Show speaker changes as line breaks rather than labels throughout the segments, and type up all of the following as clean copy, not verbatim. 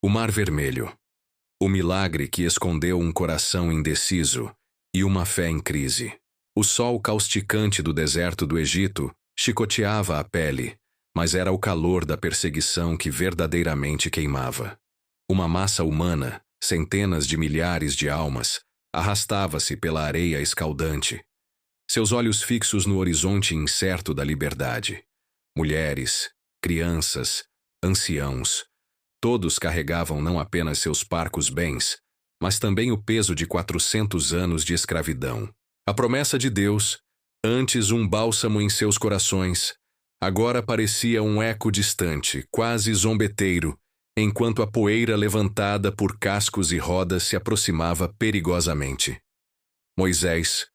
O Mar Vermelho. O milagre que escondeu um coração indeciso e uma fé em crise. O sol causticante do deserto do Egito chicoteava a pele, mas era o calor da perseguição que verdadeiramente queimava. Uma massa humana, centenas de milhares de almas, arrastava-se pela areia escaldante. Seus olhos fixos no horizonte incerto da liberdade. Mulheres, crianças, anciãos, todos carregavam não apenas seus parcos bens, mas também o peso de 400 anos de escravidão. A promessa de Deus, antes um bálsamo em seus corações, agora parecia um eco distante, quase zombeteiro, enquanto a poeira levantada por cascos e rodas se aproximava perigosamente. Moisés,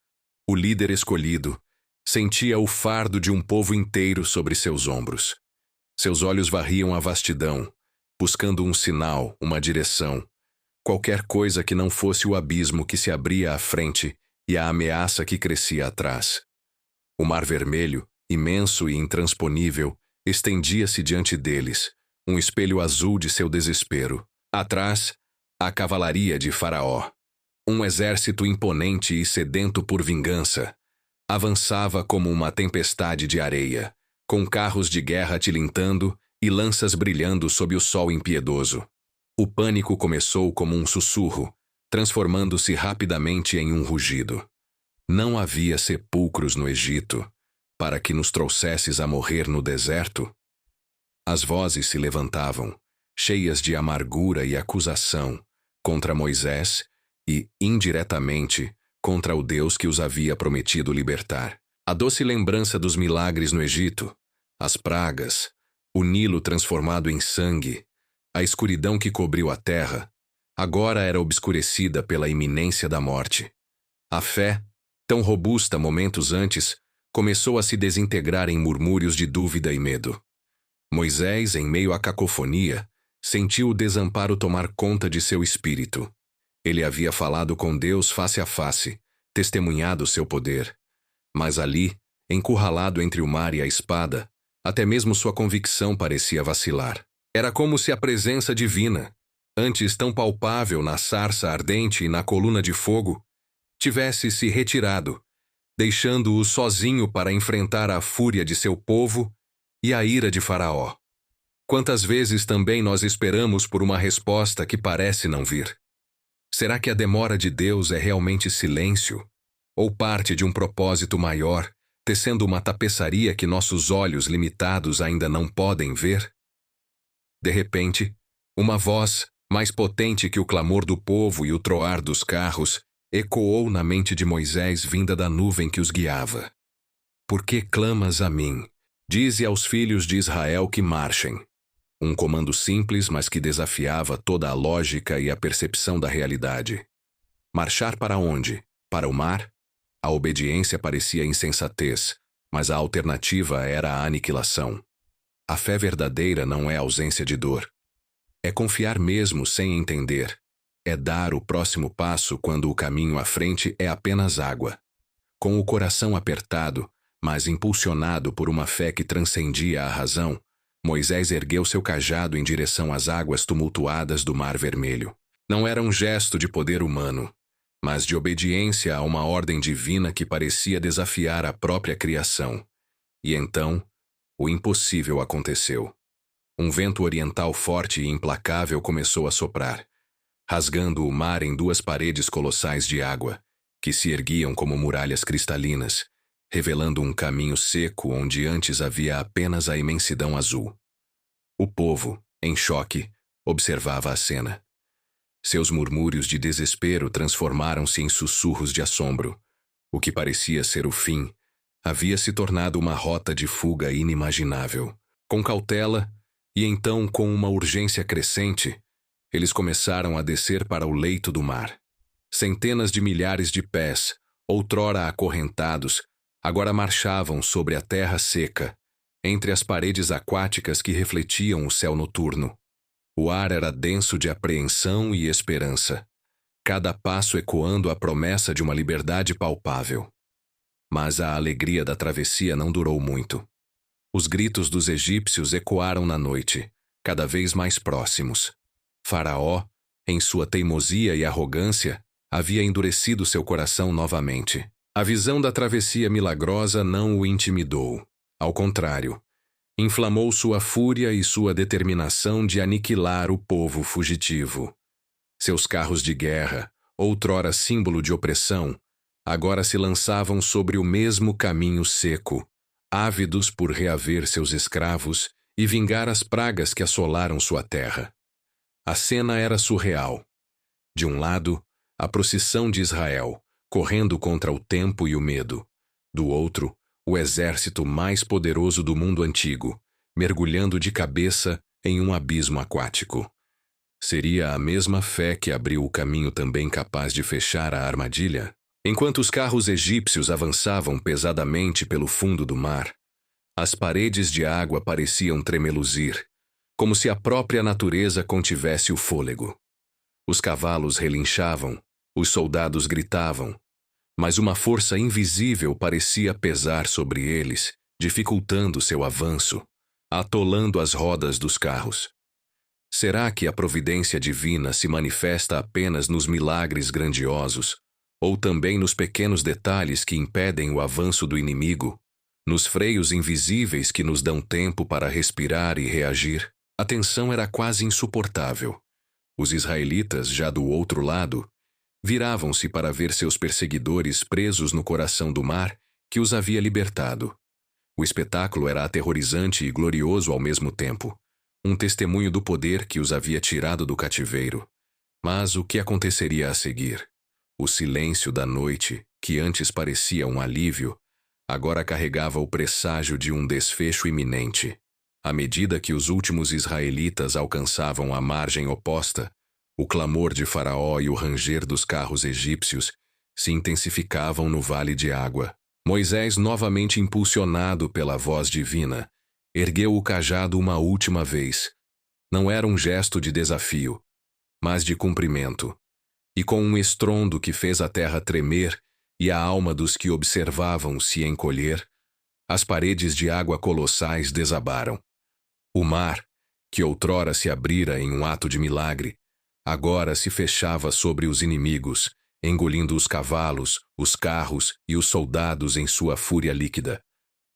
o líder escolhido, sentia o fardo de um povo inteiro sobre seus ombros. Seus olhos varriam a vastidão, buscando um sinal, uma direção, qualquer coisa que não fosse o abismo que se abria à frente e a ameaça que crescia atrás. O Mar Vermelho, imenso e intransponível, estendia-se diante deles, um espelho azul de seu desespero. Atrás, a cavalaria de Faraó. Um exército imponente e sedento por vingança. Avançava como uma tempestade de areia, com carros de guerra tilintando e lanças brilhando sob o sol impiedoso. O pânico começou como um sussurro, transformando-se rapidamente em um rugido. Não havia sepulcros no Egito, para que nos trouxesses a morrer no deserto? As vozes se levantavam, cheias de amargura e acusação, contra Moisés e, indiretamente, contra o Deus que os havia prometido libertar. A doce lembrança dos milagres no Egito, as pragas, o Nilo transformado em sangue, a escuridão que cobriu a terra, agora era obscurecida pela iminência da morte. A fé, tão robusta momentos antes, começou a se desintegrar em murmúrios de dúvida e medo. Moisés, em meio à cacofonia, sentiu o desamparo tomar conta de seu espírito. Ele havia falado com Deus face a face, testemunhado seu poder. Mas ali, encurralado entre o mar e a espada, até mesmo sua convicção parecia vacilar. Era como se a presença divina, antes tão palpável na sarça ardente e na coluna de fogo, tivesse se retirado, deixando-o sozinho para enfrentar a fúria de seu povo e a ira de Faraó. Quantas vezes também nós esperamos por uma resposta que parece não vir? Será que a demora de Deus é realmente silêncio? Ou parte de um propósito maior, tecendo uma tapeçaria que nossos olhos limitados ainda não podem ver? De repente, uma voz, mais potente que o clamor do povo e o troar dos carros, ecoou na mente de Moisés vinda da nuvem que os guiava. Por que clamas a mim? Dize aos filhos de Israel que marchem. Um comando simples, mas que desafiava toda a lógica e a percepção da realidade. Marchar para onde? Para o mar? A obediência parecia insensatez, mas a alternativa era a aniquilação. A fé verdadeira não é ausência de dor. É confiar mesmo sem entender. É dar o próximo passo quando o caminho à frente é apenas água. Com o coração apertado, mas impulsionado por uma fé que transcendia a razão, Moisés ergueu seu cajado em direção às águas tumultuadas do Mar Vermelho. Não era um gesto de poder humano, mas de obediência a uma ordem divina que parecia desafiar a própria criação. E então, o impossível aconteceu. Um vento oriental forte e implacável começou a soprar, rasgando o mar em duas paredes colossais de água, que se erguiam como muralhas cristalinas, revelando um caminho seco onde antes havia apenas a imensidão azul. O povo, em choque, observava a cena. Seus murmúrios de desespero transformaram-se em sussurros de assombro. O que parecia ser o fim havia se tornado uma rota de fuga inimaginável. Com cautela, e então com uma urgência crescente, eles começaram a descer para o leito do mar. Centenas de milhares de pés, outrora acorrentados, agora marchavam sobre a terra seca, entre as paredes aquáticas que refletiam o céu noturno. O ar era denso de apreensão e esperança, cada passo ecoando a promessa de uma liberdade palpável. Mas a alegria da travessia não durou muito. Os gritos dos egípcios ecoaram na noite, cada vez mais próximos. Faraó, em sua teimosia e arrogância, havia endurecido seu coração novamente. A visão da travessia milagrosa não o intimidou. Ao contrário, inflamou sua fúria e sua determinação de aniquilar o povo fugitivo. Seus carros de guerra, outrora símbolo de opressão, agora se lançavam sobre o mesmo caminho seco, ávidos por reaver seus escravos e vingar as pragas que assolaram sua terra. A cena era surreal. De um lado, a procissão de Israel, correndo contra o tempo e o medo. Do outro, o exército mais poderoso do mundo antigo, mergulhando de cabeça em um abismo aquático. Seria a mesma fé que abriu o caminho também capaz de fechar a armadilha? Enquanto os carros egípcios avançavam pesadamente pelo fundo do mar, as paredes de água pareciam tremeluzir, como se a própria natureza contivesse o fôlego. Os cavalos relinchavam, os soldados gritavam, mas uma força invisível parecia pesar sobre eles, dificultando seu avanço, atolando as rodas dos carros. Será que a providência divina se manifesta apenas nos milagres grandiosos, ou também nos pequenos detalhes que impedem o avanço do inimigo, nos freios invisíveis que nos dão tempo para respirar e reagir? A tensão era quase insuportável. Os israelitas, já do outro lado, viravam-se para ver seus perseguidores presos no coração do mar que os havia libertado. O espetáculo era aterrorizante e glorioso ao mesmo tempo, um testemunho do poder que os havia tirado do cativeiro. Mas o que aconteceria a seguir? O silêncio da noite, que antes parecia um alívio, agora carregava o presságio de um desfecho iminente. À medida que os últimos israelitas alcançavam a margem oposta, o clamor de Faraó e o ranger dos carros egípcios se intensificavam no vale de água. Moisés, novamente impulsionado pela voz divina, ergueu o cajado uma última vez. Não era um gesto de desafio, mas de cumprimento. E com um estrondo que fez a terra tremer e a alma dos que observavam se encolher, as paredes de água colossais desabaram. O mar, que outrora se abrira em um ato de milagre, agora se fechava sobre os inimigos, engolindo os cavalos, os carros e os soldados em sua fúria líquida.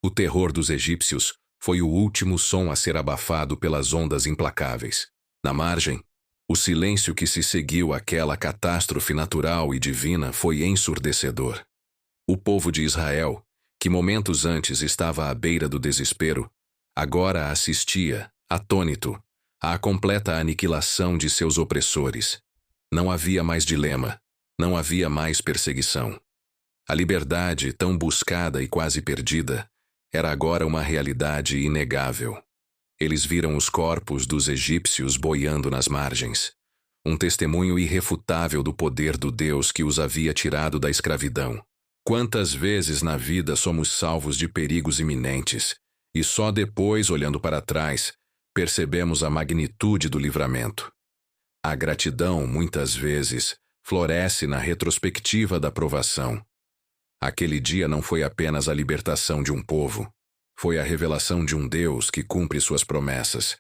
O terror dos egípcios foi o último som a ser abafado pelas ondas implacáveis. Na margem, o silêncio que se seguiu àquela catástrofe natural e divina foi ensurdecedor. O povo de Israel, que momentos antes estava à beira do desespero, agora assistia, atônito, à completa aniquilação de seus opressores. Não havia mais dilema, não havia mais perseguição. A liberdade, tão buscada e quase perdida, era agora uma realidade inegável. Eles viram os corpos dos egípcios boiando nas margens, um testemunho irrefutável do poder do Deus que os havia tirado da escravidão. Quantas vezes na vida somos salvos de perigos iminentes, e só depois, olhando para trás, percebemos a magnitude do livramento. A gratidão, muitas vezes, floresce na retrospectiva da provação. Aquele dia não foi apenas a libertação de um povo, foi a revelação de um Deus que cumpre suas promessas,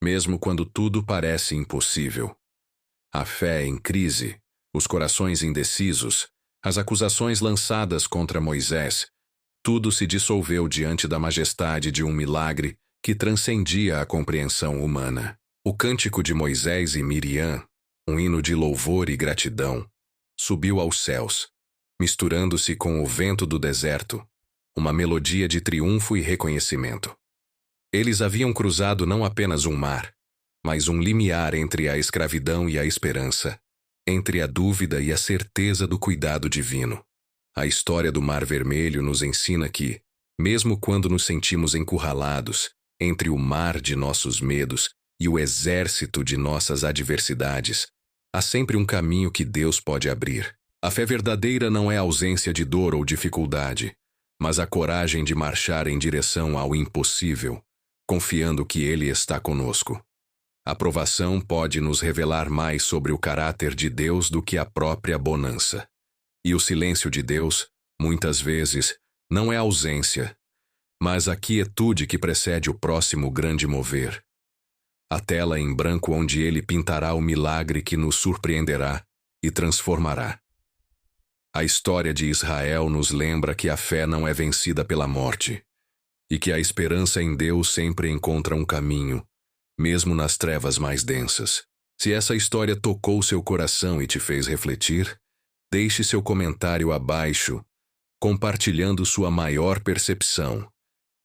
mesmo quando tudo parece impossível. A fé em crise, os corações indecisos, as acusações lançadas contra Moisés, tudo se dissolveu diante da majestade de um milagre que transcendia a compreensão humana. O cântico de Moisés e Miriam, um hino de louvor e gratidão, subiu aos céus, misturando-se com o vento do deserto, uma melodia de triunfo e reconhecimento. Eles haviam cruzado não apenas um mar, mas um limiar entre a escravidão e a esperança, entre a dúvida e a certeza do cuidado divino. A história do Mar Vermelho nos ensina que, mesmo quando nos sentimos encurralados entre o mar de nossos medos e o exército de nossas adversidades, há sempre um caminho que Deus pode abrir. A fé verdadeira não é a ausência de dor ou dificuldade, mas a coragem de marchar em direção ao impossível, confiando que Ele está conosco. A provação pode nos revelar mais sobre o caráter de Deus do que a própria bonança. E o silêncio de Deus, muitas vezes, não é ausência, mas a quietude que precede o próximo grande mover. a tela em branco onde ele pintará o milagre que nos surpreenderá e transformará. A história de Israel nos lembra que a fé não é vencida pela morte e que a esperança em Deus sempre encontra um caminho, mesmo nas trevas mais densas. Se essa história tocou seu coração e te fez refletir, deixe seu comentário abaixo, compartilhando sua maior percepção.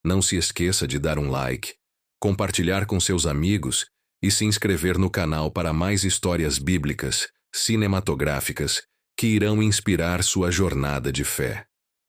Não se esqueça de dar um like, compartilhar com seus amigos e se inscrever no canal para mais histórias bíblicas, cinematográficas, que irão inspirar sua jornada de fé.